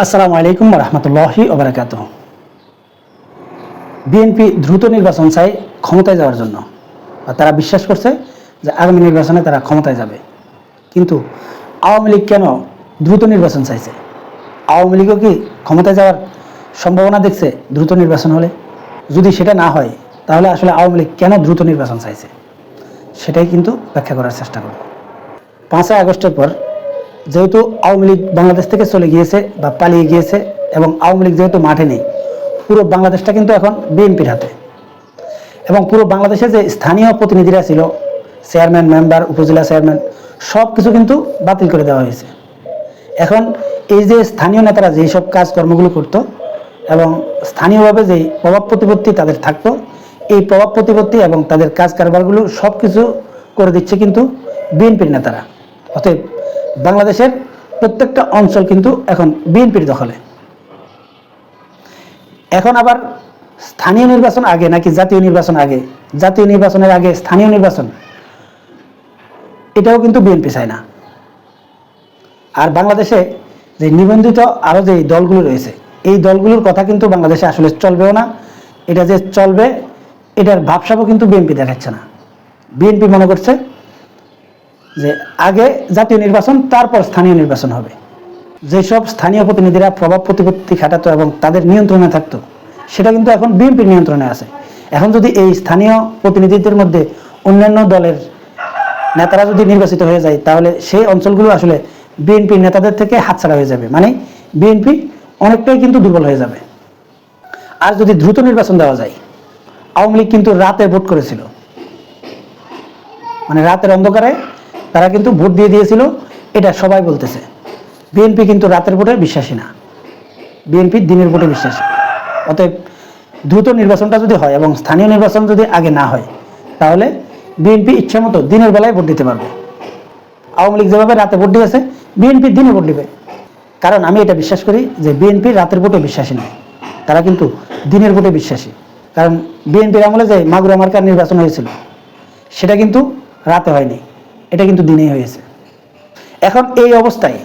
আসসালামু আলাইকুম রহমতুল্লাহি ওবারাকাতুহু। বিএনপি দ্রুত নির্বাচন চায় ক্ষমতায় যাওয়ার জন্য, আর তারা বিশ্বাস করছে যে আগামী নির্বাচনে তারা ক্ষমতায় যাবে। কিন্তু আওয়ামী লীগ কেন দ্রুত নির্বাচন চাইছে? আওয়ামী লীগও কি ক্ষমতায় যাওয়ার সম্ভাবনা দেখছে দ্রুত নির্বাচন হলে? যদি সেটা না হয় তাহলে আসলে আওয়ামী লীগ কেন দ্রুত নির্বাচন চাইছে সেটাই কিন্তু ব্যাখ্যা করার চেষ্টা করব। 5ই আগস্টের পর যেহেতু আওয়ামী লীগ বাংলাদেশ থেকে চলে গিয়েছে বা পালিয়ে গিয়েছে এবং আওয়ামী লীগ যেহেতু মাঠে নেই, পুরো বাংলাদেশটা কিন্তু এখন বিএনপির হাতে। এবং পুরো বাংলাদেশে যে স্থানীয় প্রতিনিধিরা ছিল, চেয়ারম্যান, মেম্বার, উপজেলা চেয়ারম্যান, সব কিছু কিন্তু বাতিল করে দেওয়া হয়েছে। এখন এই যে স্থানীয় নেতারা যেই সব কাজকর্মগুলো করতো এবং স্থানীয়ভাবে যেই প্রভাব প্রতিপত্তি তাদের থাকতো, এই প্রভাব প্রতিপত্তি এবং তাদের কাজ কারবারগুলো সব কিছু করে দিচ্ছে কিন্তু বিএনপির নেতারা। অতএব বাংলাদেশের প্রত্যেকটা অঞ্চল কিন্তু এখন বিএনপির দখলে। এখন আবার স্থানীয় নির্বাচন আগে নাকি জাতীয় নির্বাচন আগে, জাতীয় নির্বাচনের আগে স্থানীয় নির্বাচন, এটাও কিন্তু বিএনপি চায় না। আর বাংলাদেশে যে নিবন্ধিত আরও যে দলগুলো রয়েছে, এই দলগুলোর কথা কিন্তু বাংলাদেশে আসলে চলবেও না। এটা যে চলবে এটার ভাবসাবও কিন্তু বিএনপি দেখাচ্ছে না। বিএনপি মনে করছে যে আগে জাতীয় নির্বাচন, তারপর স্থানীয় নির্বাচন হবে। যেসব স্থানীয় প্রতিনিধিরা প্রভাব প্রতিপত্তি খাটাতো এবং তাদের নিয়ন্ত্রণে থাকতো, সেটা কিন্তু এখন বিএনপির নিয়ন্ত্রণে আছে। এখন যদি এই স্থানীয় প্রতিনিধিদের মধ্যে অন্যান্য দলের নেতারা যদি নির্বাচিত হয়ে যায়, তাহলে সেই অঞ্চলগুলো আসলে বিএনপির নেতাদের থেকে হাতছাড়া হয়ে যাবে। মানে বিএনপি অনেকটাই কিন্তু দুর্বল হয়ে যাবে। আর যদি দ্রুত নির্বাচন দেওয়া যায়, আওয়ামী লীগ কিন্তু রাতে ভোট করেছিল, মানে রাতের অন্ধকারে তারা কিন্তু ভোট দিয়ে দিয়েছিল, এটা সবাই বলতেছে। বিএনপি কিন্তু রাতের ভোটে বিশ্বাসী না, বিএনপি দিনের ভোটে বিশ্বাসী। অতএব দ্রুত নির্বাচনটা যদি হয় এবং স্থানীয় নির্বাচন যদি আগে না হয়, তাহলে বিএনপি ইচ্ছা মতো দিনের বেলায় ভোট দিতে পারবে। আওয়ামী লীগ যেভাবে রাতে ভোট দিয়েছে, বিএনপি দিনে ভোট দিবে। কারণ আমি এটা বিশ্বাস করি যে বিএনপি রাতের ভোটে বিশ্বাসী নয়, তারা কিন্তু দিনের ভোটে বিশ্বাসী। কারণ বিএনপির আমলে যে মাগুরা মার্কার নির্বাচন হয়েছিল, সেটা কিন্তু রাতে হয়নি, এটা কিন্তু দিনেই হয়েছে। এখন এই অবস্থায়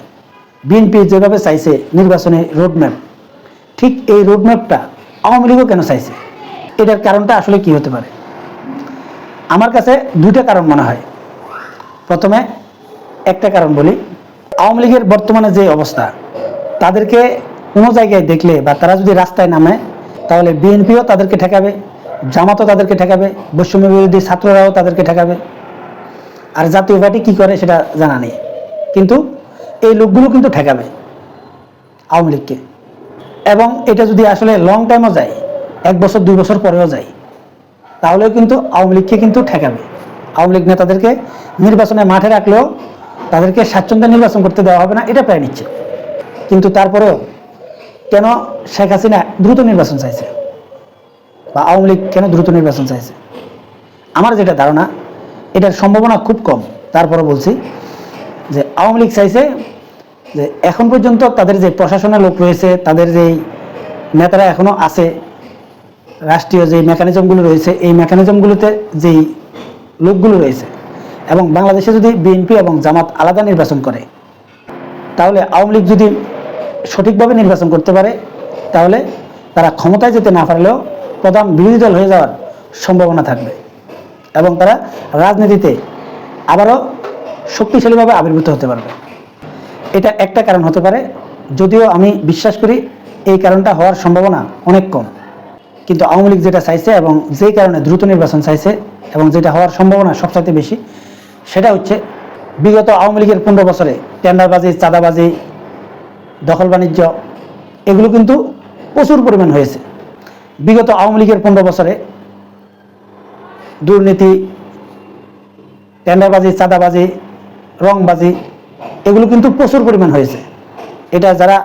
বিএনপি যেভাবে চাইছে নির্বাচনের রোডম্যাপ, ঠিক এই রোডম্যাপটা আওয়ামী লীগও কেন চাইছে? এটার কারণটা আসলে কি হতে পারে? আমার কাছে দুইটা কারণ মনে হয়। প্রথমে একটা কারণ বলি, আওয়ামী লীগের বর্তমানে যে অবস্থা, তাদেরকে কোনো জায়গায় দেখলে বা তারা যদি রাস্তায় নামে, তাহলে বিএনপিও তাদেরকে ঠেকাবে, জামাতও তাদেরকে ঠেকাবে, বৈষম্য বিরোধী ছাত্ররাও তাদেরকে ঠেকাবে। আর জাতীয় পার্টি কী করে সেটা জানা নেই, কিন্তু এই লোকগুলো কিন্তু ঠেকাবে আওয়ামী লীগকে। এবং এটা যদি আসলে লং টাইমও যায়, 1 বছর 2 বছর পরেও যায়, তাহলেও কিন্তু আওয়ামী লীগকে কিন্তু ঠেকাবে। আওয়ামী লীগ নেতাদেরকে নির্বাচনে মাঠে রাখলেও তাদেরকে স্বাচ্ছন্দ্যে নির্বাচন করতে দেওয়া হবে না, এটা প্রায় নিচ্ছে। কিন্তু তারপরেও কেন শেখ হাসিনা দ্রুত নির্বাচন চাইছে বা আওয়ামী লীগ কেন দ্রুত নির্বাচন চাইছে? আমার যেটা ধারণা, এটার সম্ভাবনা খুব কম। তারপরে বলছি যে আওয়ামী লীগ চাইছে যে এখন পর্যন্ত তাদের যে প্রশাসনের লোক রয়েছে, তাদের যেই নেতারা এখনও আছে, রাষ্ট্রীয় যে মেকানিজমগুলো রয়েছে, এই মেকানিজমগুলোতে যেই লোকগুলো রয়েছে, এবং বাংলাদেশে যদি বিএনপি এবং জামাত আলাদা নির্বাচন করে, তাহলে আওয়ামী লীগ যদি সঠিকভাবে নির্বাচন করতে পারে, তাহলে তারা ক্ষমতায় যেতে না পারলেও প্রধান বিরোধী দল হয়ে যাওয়ার সম্ভাবনা থাকবে এবং তারা রাজনীতিতে আবারও শক্তিশালীভাবে আবির্ভূত হতে পারবে। এটা একটা কারণ হতে পারে, যদিও আমি বিশ্বাস করি এই কারণটা হওয়ার সম্ভাবনা অনেক কম। কিন্তু আওয়ামী লীগ যেটা চাইছে এবং যেই কারণে দ্রুত নির্বাচন চাইছে এবং যেটা হওয়ার সম্ভাবনা সবচাইতে বেশি, সেটা হচ্ছে বিগত আওয়ামী লীগের 15 বছরে টেন্ডারবাজি, চাঁদাবাজি, দখল বাণিজ্য, এগুলো কিন্তু প্রচুর পরিমাণ হয়েছে। বিগত আওয়ামী লীগের 15 বছরে দুর্নীতি, টেন্ডারবাজি, চাঁদাবাজি, রংবাজি, এগুলো কিন্তু প্রচুর পরিমাণ হয়েছে। এটা যারা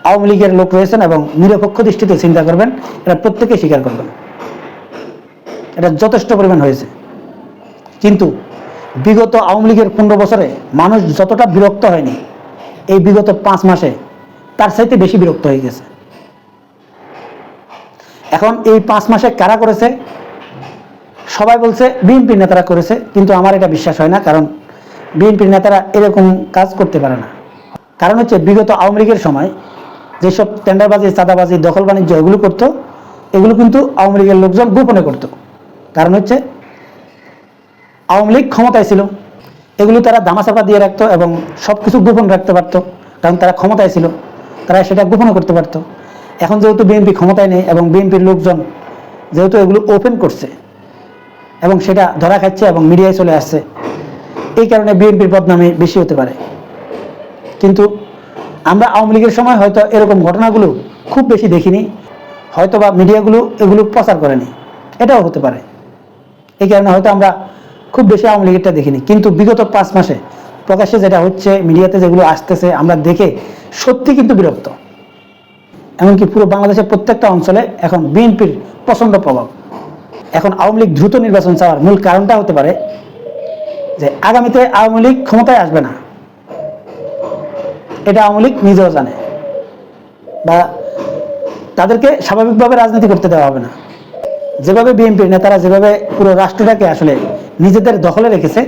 আওয়ামী লীগের লোক রয়েছেন এবং নিরপেক্ষ দৃষ্টিতে চিন্তা করবেন, এটা প্রত্যেকেই স্বীকার করবেন, এটা যথেষ্ট পরিমাণ হয়েছে। কিন্তু বিগত আওয়ামী লীগের 15 বছরে মানুষ যতটা বিরক্ত হয়নি, এই বিগত 5 মাসে তার চাইতে বেশি বিরক্ত হয়ে গেছে। এখন এই 5 মাসে কারা করেছে? সবাই বলছে বিএনপির নেতারা করেছে, কিন্তু আমার এটা বিশ্বাস হয় না। কারণ বিএনপির নেতারা এরকম কাজ করতে পারে না। কারণ হচ্ছে বিগত আওয়ামী লীগের সময় যেসব টেন্ডারবাজি, চাঁদাবাজি, দখল বাণিজ্য এগুলো করতো, এগুলো কিন্তু আওয়ামী লীগের লোকজন গোপনে করতো। কারণ হচ্ছে আওয়ামী লীগ ক্ষমতায় ছিল, এগুলো তারা দামাচাপা দিয়ে রাখতো এবং সব কিছু গোপন রাখতে পারতো, কারণ তারা ক্ষমতায় ছিল, তারা সেটা গোপনে করতে পারতো। এখন যেহেতু বিএনপি ক্ষমতায় নেই এবং বিএনপির লোকজন যেহেতু এগুলো ওপেন করছে এবং সেটা ধরা খাচ্ছে এবং মিডিয়ায় চলে আসছে, এই কারণে বিএনপির বদনামে বেশি হতে পারে। কিন্তু আমরা আওয়ামী লীগের সময় হয়তো এরকম ঘটনাগুলো খুব বেশি দেখিনি, হয়তো বা মিডিয়াগুলো এগুলো প্রচার করেনি, এটাও হতে পারে। এই কারণে হয়তো আমরা খুব বেশি আওয়ামী লীগেরটা দেখিনি। কিন্তু বিগত 5 মাসে প্রকাশ্যে যেটা হচ্ছে, মিডিয়াতে যেগুলো আসতেছে, আমরা দেখে সত্যি কিন্তু বিরক্ত। এমনকি পুরো বাংলাদেশের প্রত্যেকটা অঞ্চলে এখন বিএনপির প্রচণ্ড প্রভাব। এখন আওয়ামী লীগ দ্রুত নির্বাচন চাওয়ার মূল কারণটা হতে পারে যে আগামীতে আওয়ামী লীগ ক্ষমতায় আসবে না, এটা আওয়ামী লীগ নিজেও জানে, বা তাদেরকে স্বাভাবিকভাবে রাজনীতি করতে দেওয়া হবে না। যেভাবে বিএনপির নেতারা যেভাবে পুরো রাষ্ট্রটাকে আসলে নিজেদের দখলে রেখেছে,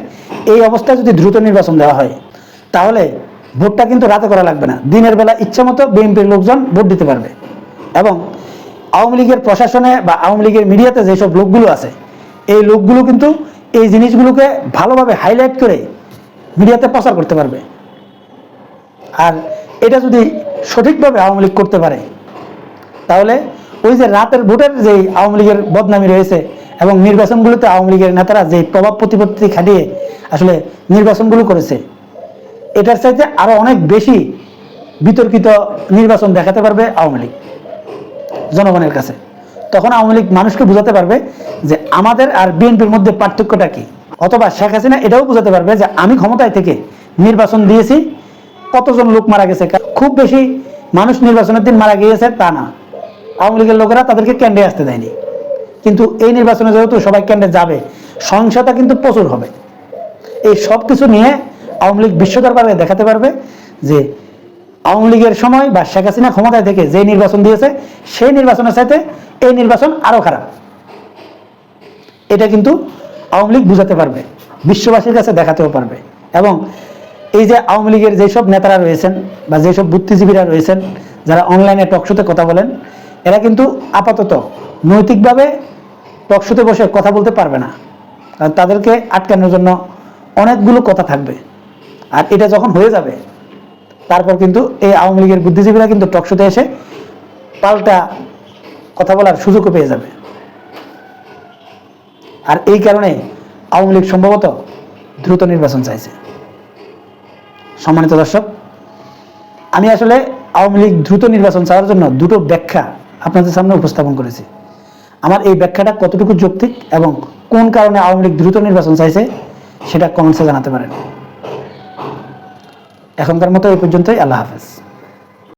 এই অবস্থায় যদি দ্রুত নির্বাচন দেওয়া হয় তাহলে ভোটটা কিন্তু রাতে করা লাগবে না, দিনের বেলা ইচ্ছা মতো বিএনপির লোকজন ভোট দিতে পারবে। এবং আওয়ামী লীগের প্রশাসনে বা আওয়ামী লীগের মিডিয়াতে যেসব লোকগুলো আছে, এই লোকগুলো কিন্তু এই জিনিসগুলোকে ভালোভাবে হাইলাইট করে মিডিয়াতে প্রচার করতে পারবে। আর এটা যদি সঠিকভাবে আওয়ামী লীগ করতে পারে তাহলে ওই যে রাতের ভোটের যে আওয়ামী লীগের বদনামি রয়েছে এবং নির্বাচনগুলোতে আওয়ামী লীগের নেতারা যে প্রভাব প্রতিপত্তি খাটিয়ে আসলে নির্বাচনগুলো করেছে, এটার চাইতে আরো অনেক বেশি বিতর্কিত নির্বাচন দেখাতে পারবে আওয়ামী লীগ জনগণের কাছে। তখন আওয়ামী লীগ মানুষকে বুঝাতে পারবে যে আমাদের আর বিএনপির মধ্যে পার্থক্যটা কি। অথবা শেখ হাসিনা এটাও বুঝাতে পারবে যে আমি ক্ষমতায় থেকে নির্বাচন দিয়েছি, কতজন লোক মারা গেছে, খুব বেশি মানুষ নির্বাচনের দিন মারা গিয়েছে তা না, আওয়ামী লীগের লোকেরা তাদেরকে ক্যান্ডে আসতে দেয়নি। কিন্তু এই নির্বাচনে যেহেতু সবাই ক্যান্ডে যাবে, সহিংসতা কিন্তু প্রচুর হবে। এই সব কিছু নিয়ে আওয়ামী লীগ বিশ্ব দরবারে দেখাতে পারবে যে আওয়ামী লীগের সময় বা শেখ হাসিনা ক্ষমতায় থেকে যে নির্বাচন দিয়েছে, সেই নির্বাচনের সাথে এই নির্বাচন আরো খারাপ। এটা কিন্তু আওয়ামী লীগ বুঝাতে পারবে, বিশ্ববাসীর কাছে দেখাতেও পারবে। এবং এই যে আওয়ামী লীগের যেসব নেতারা রয়েছেন বা যেসব বুদ্ধিজীবীরা রয়েছেন, যারা অনলাইনে টকশোতে কথা বলেন, এরা কিন্তু আপাতত নৈতিকভাবে টকশোতে বসে কথা বলতে পারবে না, কারণ তাদেরকে আটকানোর জন্য অনেকগুলো কথা থাকবে। আর এটা যখন হয়ে যাবে, তারপর কিন্তু এই আওয়ামী লীগের বুদ্ধিজীবীরা কিন্তু টকশোতে এসে পাল্টা কথা বলার সুযোগও পেয়ে যাবে। আর এই কারণে আওয়ামী লীগ সম্ভবত দ্রুত নির্বাচন চাইছে। সম্মানিত দর্শক, আমি আসলে আওয়ামী লীগ দ্রুত নির্বাচন চাওয়ার জন্য দুটো ব্যাখ্যা আপনাদের সামনে উপস্থাপন করেছি। আমার এই ব্যাখ্যাটা কতটুকু যৌক্তিক এবং কোন কারণে আওয়ামী লীগ দ্রুত নির্বাচন চাইছে সেটা কমেন্টসে জানাতে পারেন। এখনকার মতো এই পর্যন্তই। আল্লাহ হাফেজ।